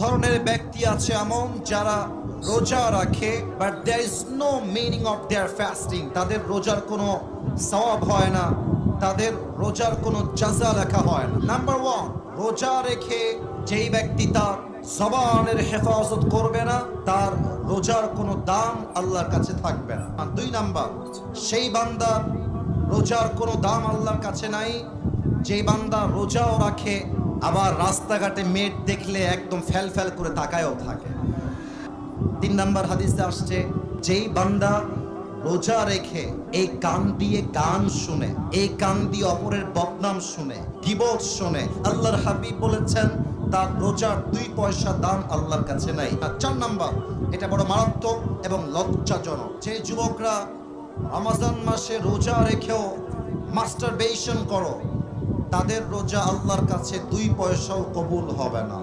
ধরনের ব্যক্তি আছে এমন যারা রোজা রাখে but there is no meaning of their fasting. তাদের রোজার কোনো সওয়াব হয় না, তাদের রোজার কোনো জাযা লেখা হয় না। নাম্বার 1, রোজা রেখে যেই ব্যক্তি তার জবানের হেফাজত করবে না, তার রোজার কোনো দাম আল্লাহর কাছে থাকবে না। আর 2 নাম্বার, সেই বান্দার রোজার কোনো দাম আল্লাহর কাছে নাই যেই বান্দা রোজাও রাখে আবার রাস্তাঘাটে মেট দেখলে একদম ফেল ফেল করে তাকায়ও থাকে। 3 নাম্বার হাদিসে আসছে, যেই বান্দা রোজা রেখে এই কান দিয়ে গান শুনে, এই কান দিয়ে অপরের বদনাম শুনে, গীবত শুনে, আল্লাহর হাবিব বলেছেন তার রোজার 2 পয়সা দাম আল্লাহর কাছে নাই। আর 4 নাম্বার, এটা বড় মারাত্মক এবং লজ্জাজনক, যে যুবকরা রমজান মাসে রোজা রেখেও মাস্টারবেশন করো, তাদের রোজা আল্লাহর কাছে 2 পয়সাও কবুল হবে না।